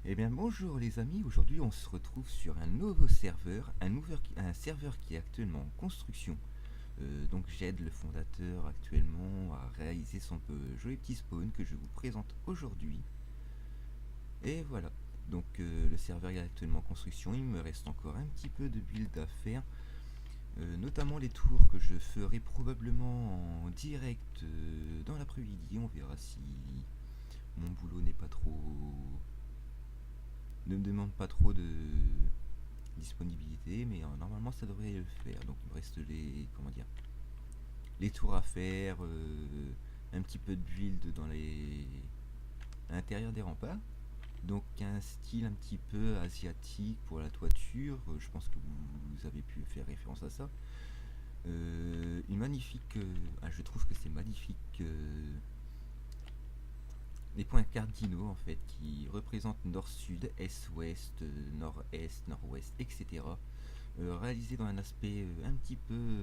Eh bien bonjour les amis, aujourd'hui on se retrouve sur un nouveau serveur, un serveur qui est actuellement en construction. Donc j'aide le fondateur actuellement à réaliser son joli petit spawn que je vous présente aujourd'hui. Et voilà, donc le serveur est actuellement en construction, il me reste encore un petit peu de build à faire. Notamment les tours que je ferai probablement en direct dans l'après-midi. On verra si mon boulot n'est pas trop... ne me demande pas trop de disponibilité, mais normalement ça devrait le faire. Donc il me reste les tours à faire, un petit peu de build à l'intérieur des remparts. Donc un style un petit peu asiatique pour la toiture, je pense que vous avez pu faire référence à ça. Une magnifique, je trouve que c'est magnifique, les points cardinaux en fait qui représentent nord-sud, est-ouest, nord-est, nord-ouest, etc. Réalisé dans un aspect un petit peu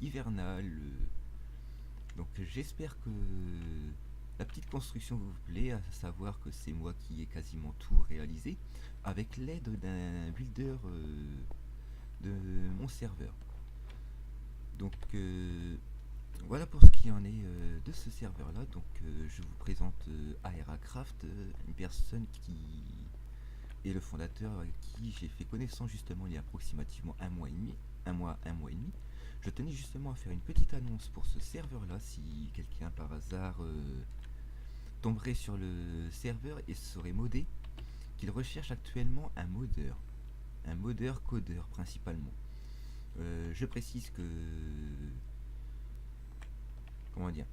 hivernal. Donc j'espère que la petite construction vous plaît, à savoir que c'est moi qui ai quasiment tout réalisé avec l'aide d'un builder de mon serveur. Donc voilà pour ce qui en est de ce serveur là. Donc je vous présente Aeracraft, une personne qui est le fondateur avec qui j'ai fait connaissance justement il y a approximativement un mois et demi. Un mois et demi. Je tenais justement à faire une petite annonce pour ce serveur là si quelqu'un par hasard tomberait sur le serveur et serait modé, qu'il recherche actuellement un modeur codeur principalement. Je précise que comment dire,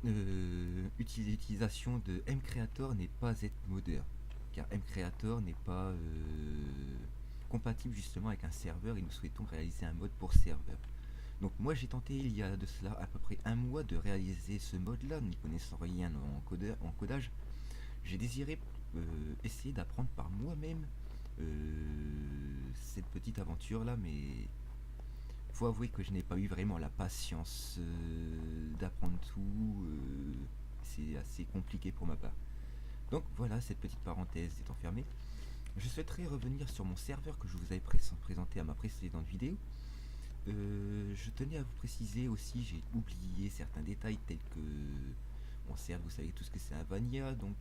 l'utilisation de mCreator n'est pas être modeur, car mCreator n'est pas compatible justement avec un serveur et nous souhaitons réaliser un mode pour serveur. Donc moi j'ai tenté il y a de cela à peu près un mois de réaliser ce mode là, n'y connaissant rien en codage. J'ai désiré essayer d'apprendre par moi-même cette petite aventure là, mais faut avouer que je n'ai pas eu vraiment la patience d'apprendre tout. C'est assez compliqué pour ma part. Donc voilà, cette petite parenthèse étant fermée, je souhaiterais revenir sur mon serveur que je vous avais présenté à ma précédente vidéo. Je tenais à vous préciser aussi, j'ai oublié certains détails tels que mon serveur, vous savez tout ce que c'est un Vanilla, donc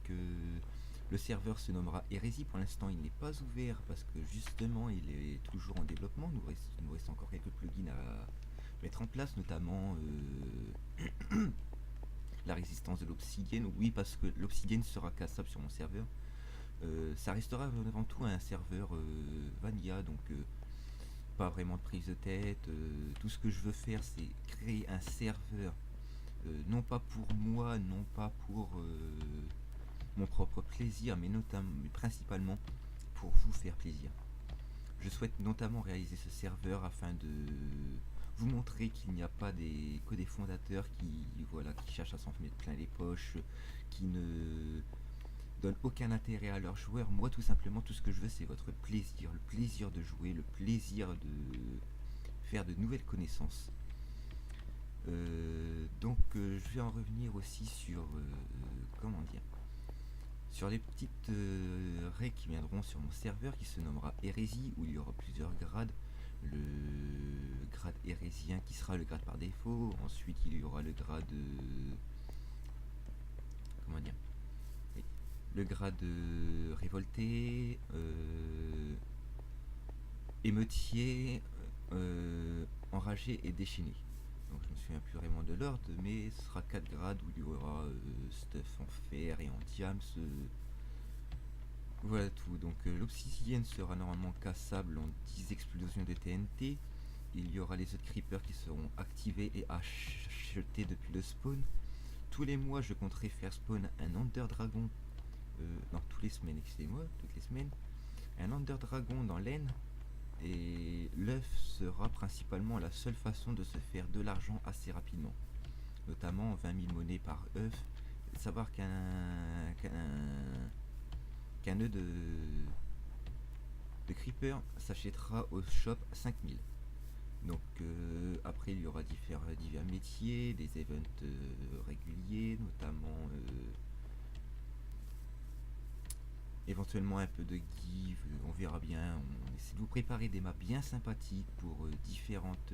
le serveur se nommera Hérésie. Pour l'instant, il n'est pas ouvert parce que justement, il est toujours en développement. Nous reste encore quelques plugins à mettre en place, notamment la résistance de l'obsidienne. Oui, parce que l'obsidienne sera cassable sur mon serveur. Ça restera avant tout un serveur Vanilla, donc pas vraiment de prise de tête. Tout ce que je veux faire, c'est créer un serveur, non pas pour moi, non pas pour mon propre plaisir, mais notamment, mais principalement pour vous faire plaisir. Je souhaite notamment réaliser ce serveur afin de vous montrer qu'il n'y a pas que des fondateurs qui cherchent à s'en mettre plein les poches, qui ne donnent aucun intérêt à leurs joueurs. Moi, tout simplement, tout ce que je veux, c'est votre plaisir, le plaisir de jouer, le plaisir de faire de nouvelles connaissances. Je vais en revenir aussi sur comment dire, sur les petites raids qui viendront sur mon serveur qui se nommera Hérésie, où il y aura plusieurs grades. Le grade hérésien qui sera le grade par défaut. Ensuite, il y aura le grade comment dire, le grade révolté, émeutier, enragé et déchaîné. Donc je me souviens plus vraiment de l'ordre, mais ce sera 4 grades où il y aura stuff en fer et en diams. Voilà tout. Donc l'obsidienne sera normalement cassable en 10 explosions de TNT. Il y aura les autres creepers qui seront activés et achetés depuis le spawn. Tous les mois, je compterai faire spawn un Ender Dragon. Non, toutes les semaines, excusez-moi, toutes les semaines. Un Ender Dragon dans l'aine. Et l'œuf sera principalement la seule façon de se faire de l'argent assez rapidement. Notamment 20 000 monnaies par œuf. Savoir qu'un œuf de creeper s'achètera au shop 5000. Donc après il y aura divers métiers, des events réguliers, notamment éventuellement un peu de give, on verra bien. On essaie de vous préparer des maps bien sympathiques pour différentes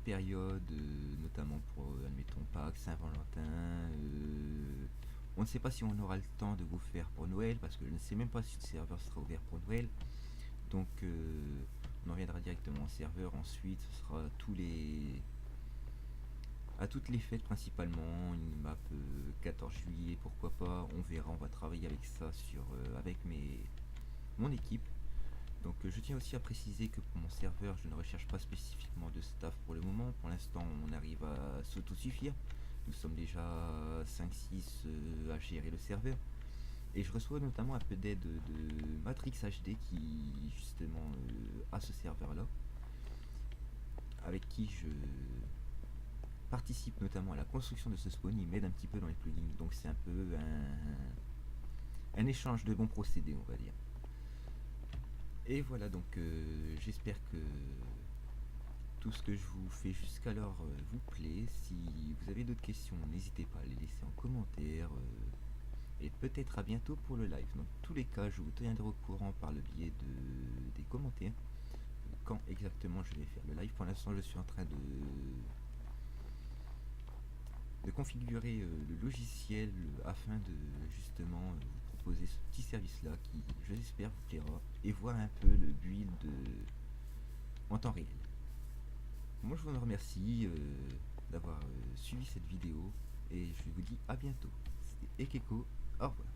périodes, notamment pour, admettons, Pâques, Saint-Valentin. On ne sait pas si on aura le temps de vous faire pour Noël, parce que je ne sais même pas si le serveur sera ouvert pour Noël. Donc on en viendra directement au serveur. Ensuite, ce sera à toutes les fêtes principalement, une map 14 juillet, pourquoi pas, on verra, on va travailler avec ça avec mon équipe. Donc je tiens aussi à préciser que pour mon serveur, je ne recherche pas spécifiquement de staff pour le moment. Pour l'instant, on arrive à s'autosuffire. Nous sommes déjà 5-6 à gérer le serveur. Et je reçois notamment un peu d'aide de Matrix HD qui justement a ce serveur-là, avec qui je participe notamment à la construction de ce spawn. Il m'aide un petit peu dans les plugins, donc c'est un peu un échange de bons procédés, on va dire. Et voilà, donc j'espère que tout ce que je vous fais jusqu'alors vous plaît. Si vous avez d'autres questions, n'hésitez pas à les laisser en commentaire. Et peut-être à bientôt pour le live. Dans tous les cas, je vous tiendrai au courant par le biais des commentaires quand exactement je vais faire le live. Pour l'instant, je suis en train de configurer le logiciel afin de justement vous proposer ce petit service là qui, je l'espère, vous plaira, et voir un peu le build en temps réel. Moi, je vous remercie d'avoir suivi cette vidéo et je vous dis à bientôt. C'était Ekeko, au revoir.